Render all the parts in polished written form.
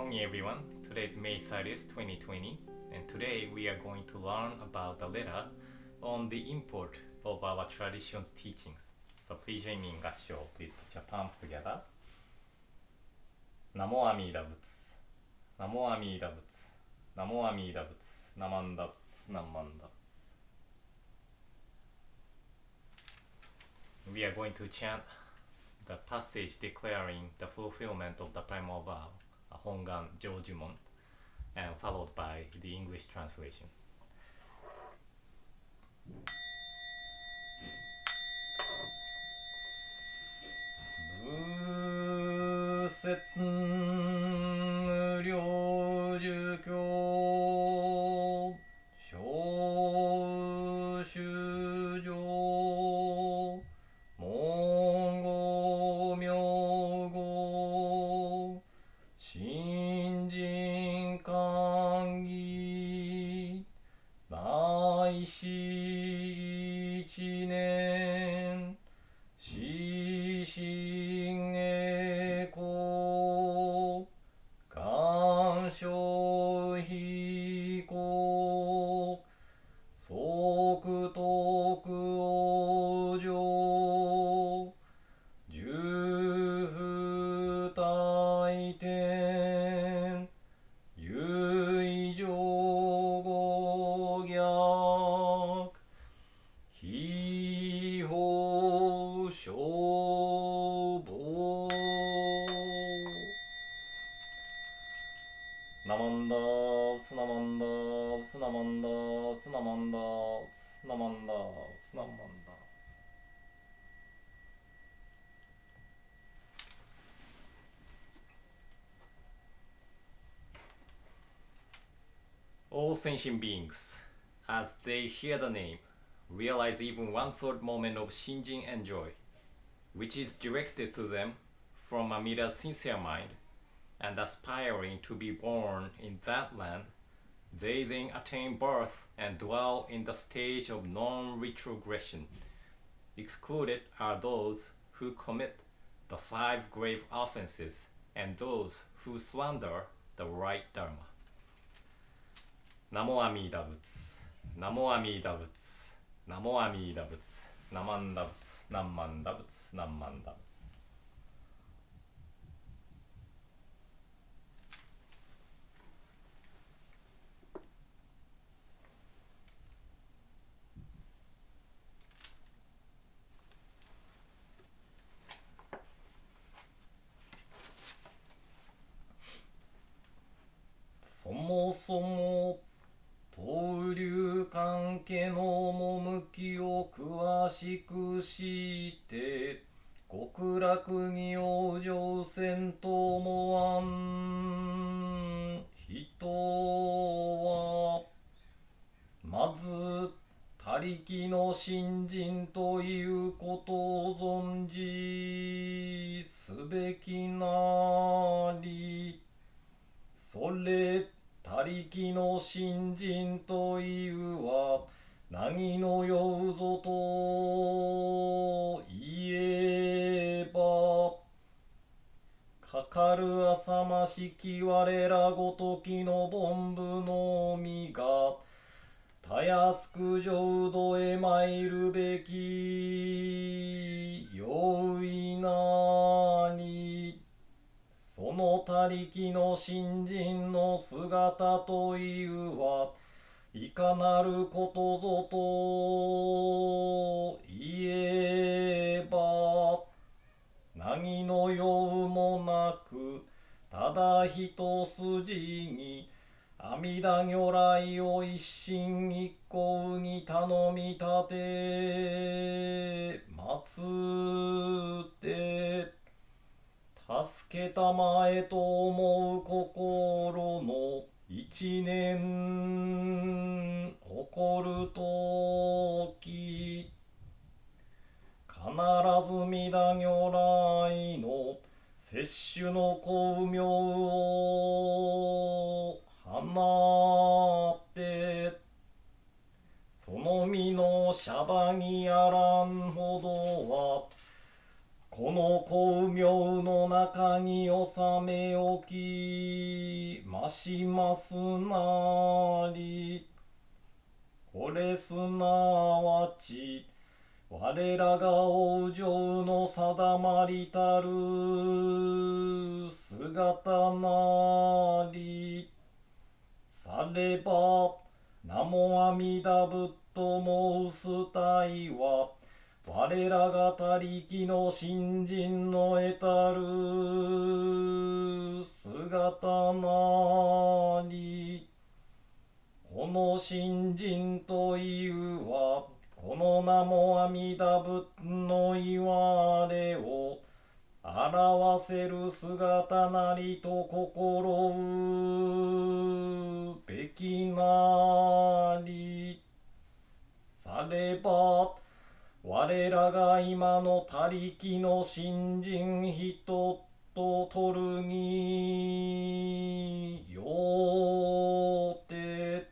morning everyone. Today is May 30th, 2020 and today we are going to learn about the letter on the import of our tradition's teachings. So please join me in Gassho. Please put your palms together. Namo Amida Butsu. Namo Amida Butsu. Namo Amida Butsu. Namanda Butsu. Namanda Butsu. We are going to chant the passage declaring the fulfillment of the Primal vow, Hongan Jojumon, and followed by the English translation. All sentient beings, as they hear the name, realize even one-third moment of shinjin and joy, which is directed to them from Amida's sincere mind, and aspiring to be born in that land. They then attain birth and dwell in the stage of non-retrogression. Excluded are those who commit the 5 grave offenses and those who slander the right dharma. Namo Amida Butsu. Namo Amida Butsu. Namo Amida Butsu. Namanda Butsu. Namanda Butsu. Namanda Butsu. そもそも東流関係の趣を詳しく知って極楽に往生せんと思わん人はまず他力の信心ということを存じすべきなり。それ他力の信心というは何のようぞと言えばかかる浅ましき我らごときの凡夫の身がたやすく浄土へ参るべき容易なにその他力の信心の姿というはいかなることぞと言えば何の用もなくただ一筋に阿弥陀如来を一心一行に頼み立て祀って助けたまえと思う心の一念起こるとき必ず弥陀如来の摂取の光明を放ってその身のしゃばにあらんほどはこの光明の中に収め置きましますなり。これすなわち我らが往生の定まりたる姿なり。さればナモ阿弥陀仏と申す体は我らが他力の信心の得たる姿なり。この信心というはこの名も阿弥陀仏の言われを表せる姿なりと心うべきなり。されば我らが今の他力の信心人と取るによって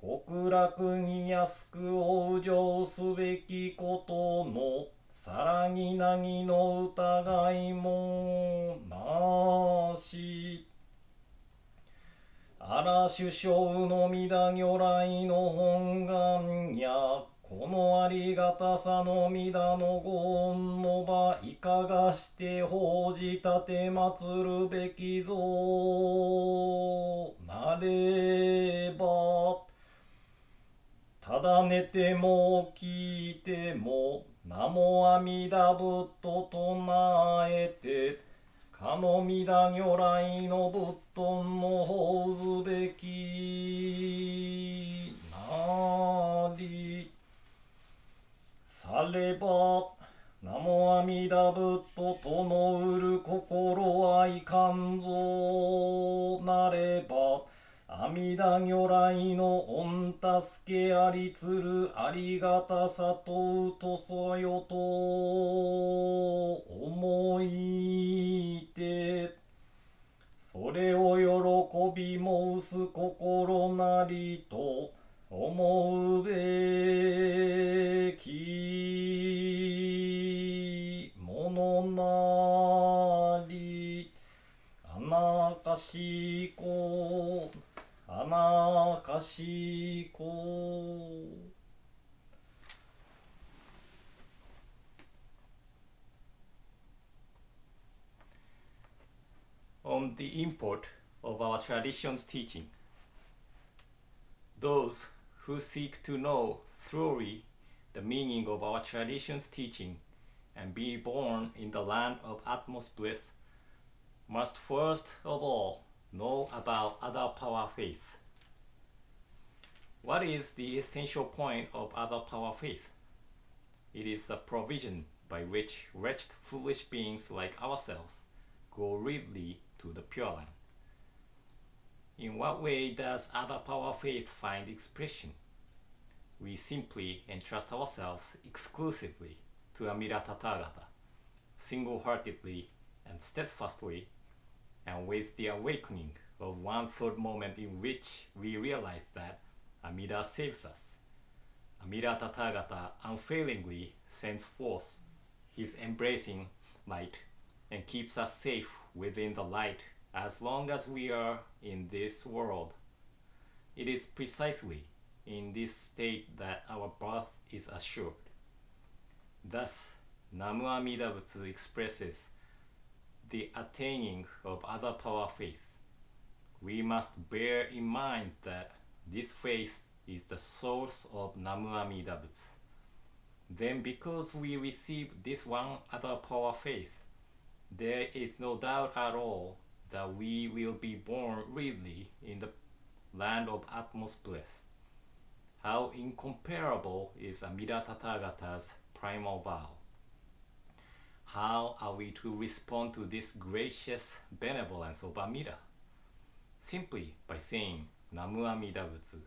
極楽に安く往生すべきことのさらに何の疑いもなし。荒首相の御陀如来の本願やこのありがたさの御陀のご恩の場いかがして報じ立て祀るべきぞなれば。ただ寝ても聞いても名も阿弥陀仏と唱えてかの御陀如来の仏頓の法ずべきなり。されば名も阿弥陀仏と唱うる心はいかんぞなれば。阿弥陀如来の御助けありつるありがたさとうとそよと思いてそれを喜び申す心なりと思うべきものなり。あなかしこあなかしこ。On the import of our tradition's teaching. Those who seek to know thoroughly the meaning of our tradition's teaching and be born in the land of utmost bliss must first of all know about other power faith. What is the essential point of other power faith? It is a provision by which wretched foolish beings like ourselves go readily to the Pure Land. In what way does other power faith find expression? We simply entrust ourselves exclusively to Amida Tathagata, single-heartedly and steadfastly, and with the awakening of one thought moment in which we realize that Amida saves us. Amida Tathagata unfailingly sends forth his embracing light and keeps us safe within the light as long as we are in this world. It is precisely in this state that our birth is assured. Thus, Namu Amida Butsu expresses the attaining of other power faith. We must bear in mind that this faith is the source of Namu Amida Butsu. Then because we receive this one other power faith, there is no doubt at all that we will be born really in the land of utmost bliss. How incomparable is Amida Tathagata's primal vow. How are we to respond to this gracious benevolence of Amida? Simply by saying Namu Amida Butsu,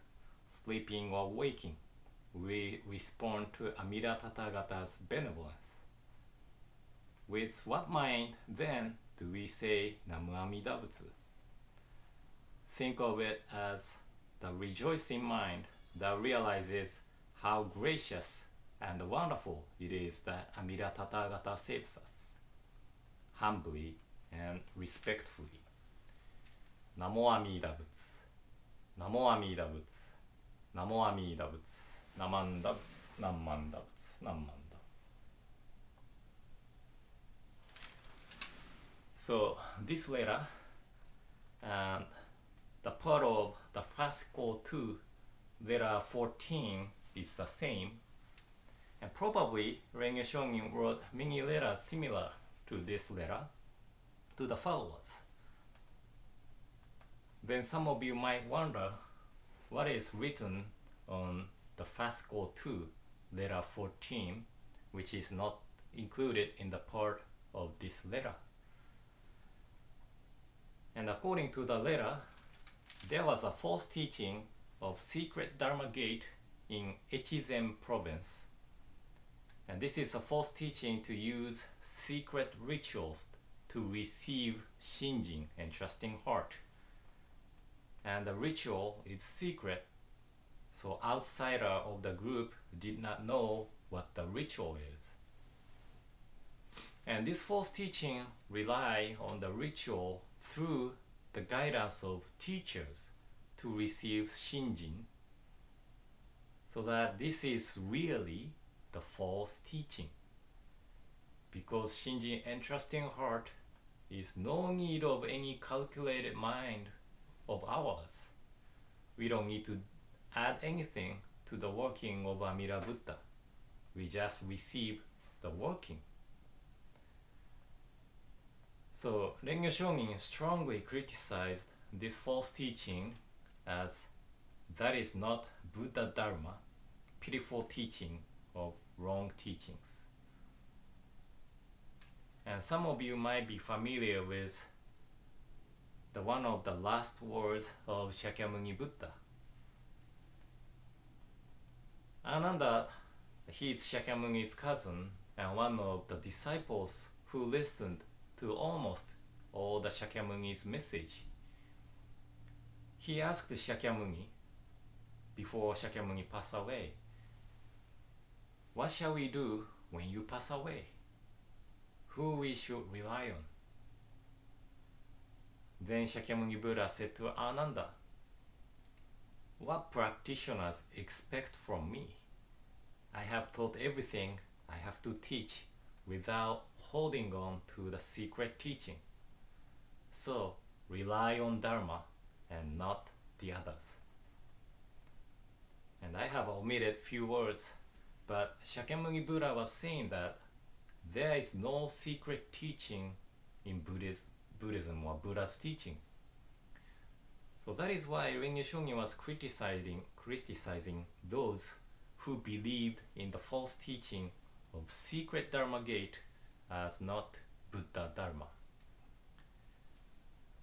sleeping or waking, we respond to Amida Tathagata's benevolence. With what mind, then, do we say Namu Amida Butsu? Think of it as the rejoicing mind that realizes how gracious and wonderful it is that Amida Tathagata saves us, humbly and respectfully. Namo Amida Butsu, Namo Amida Butsu, Namo Amida Butsu, Namanda Butsu, Namanda Butsu, Namanda Butsu. So this letter and the part of the classical 2, letter 14 is the same, and probably Rennyo Shonin wrote many letters similar to this letter to the followers. Then some of you might wonder what is written on the classical 2, letter 14, which is not included in the part of this letter. And according to the letter, there was a false teaching of secret Dharma gate in Echizen province. And this is a false teaching to use secret rituals to receive shinjin and trusting heart. And the ritual is secret, so outsider of the group did not know what the ritual is. And this false teaching rely on the ritual through the guidance of teachers to receive shinjin, so that this is really the false teaching. Because shinjin and trusting heart is no need of any calculated mind of ours. We don't need to add anything to the working of Amida Buddha. We just receive the working. So Rennyo Shonin strongly criticized this false teaching as that is not Buddha Dharma, pitiful teaching of wrong teachings. And some of you might be familiar with the one of the last words of Shakyamuni Buddha. Ananda, he is Shakyamuni's cousin and one of the disciples who listened to almost all the Shakyamuni's message. He asked Shakyamuni before Shakyamuni passed away, "What shall we do when you pass away? Who we should rely on?" Then Shakyamuni Buddha said to Ananda, "What practitioners expect from me? I have taught everything I have to teach without holding on to the secret teaching. So rely on Dharma and not the others." And I have omitted few words, but Shakyamuni Buddha was saying that there is no secret teaching in Buddhism or Buddha's teaching. So that is why Rennyo Shonin was criticizing those who believed in the false teaching of secret Dharma gate as not Buddha Dharma.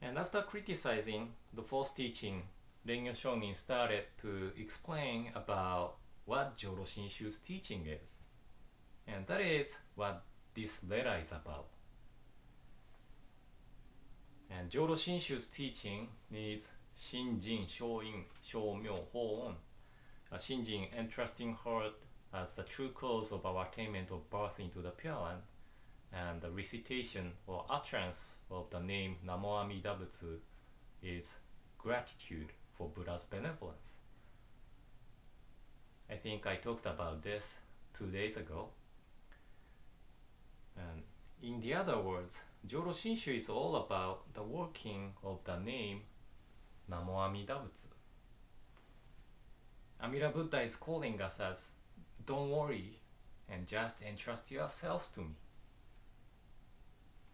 And after criticizing the false teaching, Rennyo Shonin started to explain about what Jodo Shinshu's teaching is. And that is what this letter is about. And Jodo Shinshu's teaching is Shinjin, Shoin, Shomyo, Hoon. Shinjin and trusting heart as the true cause of our attainment of birth into the Pure Land, and the recitation or utterance of the name Namo Amida Butsu is gratitude for Buddha's benevolence. I think I talked about this 2 days ago. And in the other words, Jodo Shinshu is all about the working of the name Namo Amida Butsu. Amida Buddha is calling us as, don't worry and just entrust yourself to me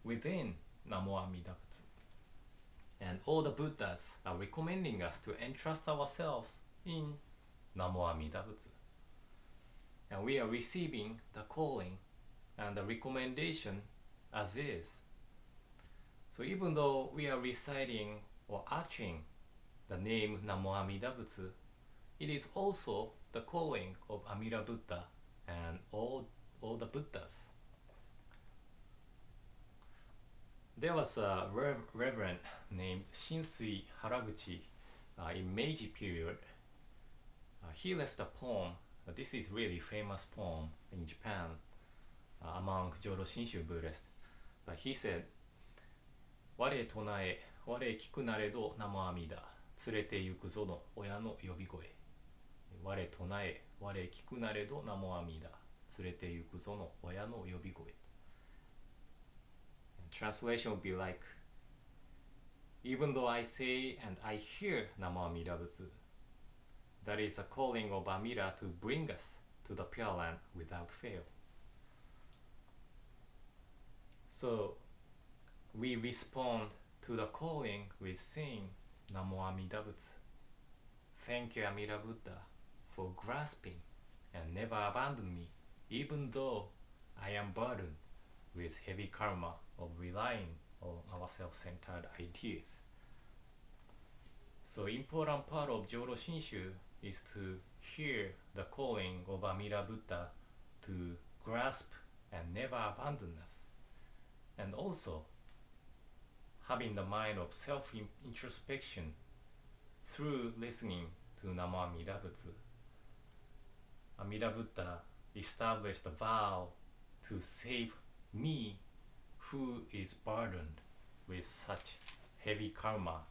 within Namo Amida Butsu. And all the Buddhas are recommending us to entrust ourselves in Namo Amida Butsu. And we are receiving the calling and the recommendation as is. So even though we are reciting or uttering the name Namo Amida Butsu, it is also the calling of Amida Buddha and all the Buddhas. There was a reverend named Shinsui Haraguchi in Meiji period. He left a poem But this is really famous poem in Japan among Jodo Shinshu Buddhists. But he said, 我唱え、我聞くなれど生阿弥陀、連れて行くぞの親の呼び声。我唱え、我聞くなれど生阿弥陀、連れて行くぞの親の呼び声。Translation would be like, even though I say and I hear Namo Amida Butsu, that is a calling of Amida to bring us to the Pure Land without fail. So we respond to the calling with saying Namo Amida Butsu. Thank you, Amida Buddha, for grasping and never abandon me, even though I am burdened with heavy karma of relying on our self-centered ideas. So important part of Jodo Shinshu is to hear the calling of Amida Buddha to grasp and never abandon us. And also having the mind of self-introspection through listening to Namo Amida Butsu. Amida Buddha established a vow to save me, who is burdened with such heavy karma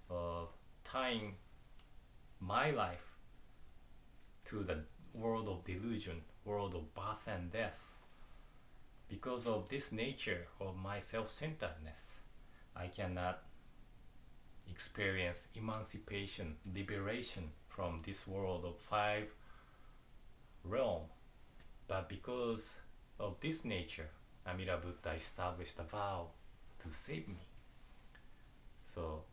of tying my life to the world of delusion, world of birth and death. Because of this nature of my self-centeredness, I cannot experience emancipation, liberation from this world of 5 realms. But because of this nature, Amida Buddha established a vow to save me. So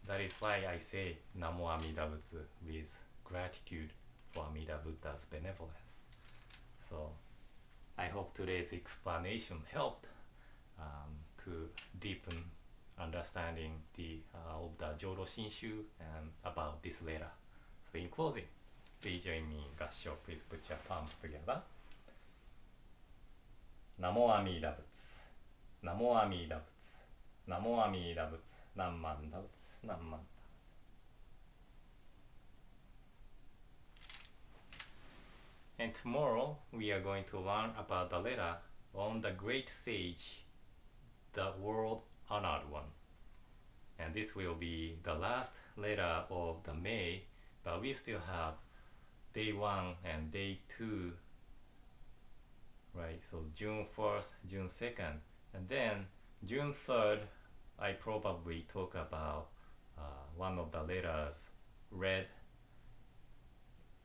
that is why I say Namo Amida Butsu with gratitude for Amida Buddha's benevolence. So I hope today's explanation helped to deepen understanding of the Jodo Shinshu and about this letter. So in closing, please join me in Gassho. Please put your palms together. Namo Amida Butsu, Namo Amida Butsu, Namo Amida Butsu, Nammanda Butsu, Nammanda. And tomorrow we are going to learn about the letter on the great sage, the world honored one. And this will be the last letter of the May, but we still have day 1 and day 2. Right, so June 1st, June 2nd, and then June 3rd, I probably talk about one of the letters read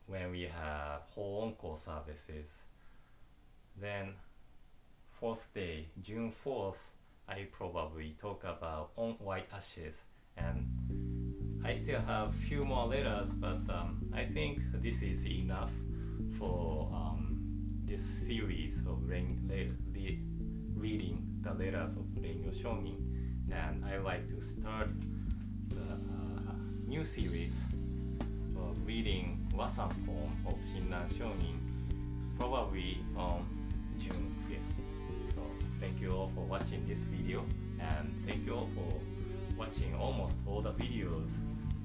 when we have Honko services. Then 4th day, June 4th, I probably talk about On White Ashes, and I still have few more letters, but I think this is enough for this series of reading the letters of Rennyo Shonin, and I like to start the new series of reading Wasan poem of Shinran Shonin probably on June 5th. So thank you all for watching this video, and thank you all for watching almost all the videos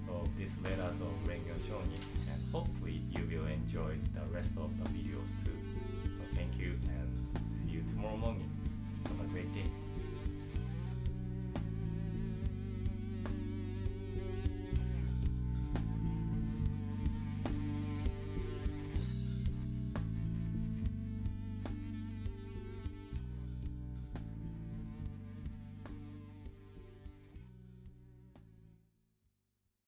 of these letters of Rennyo Shonin, and hopefully you will enjoy the rest of the videos too. So thank you, and see you tomorrow morning. Have a great day.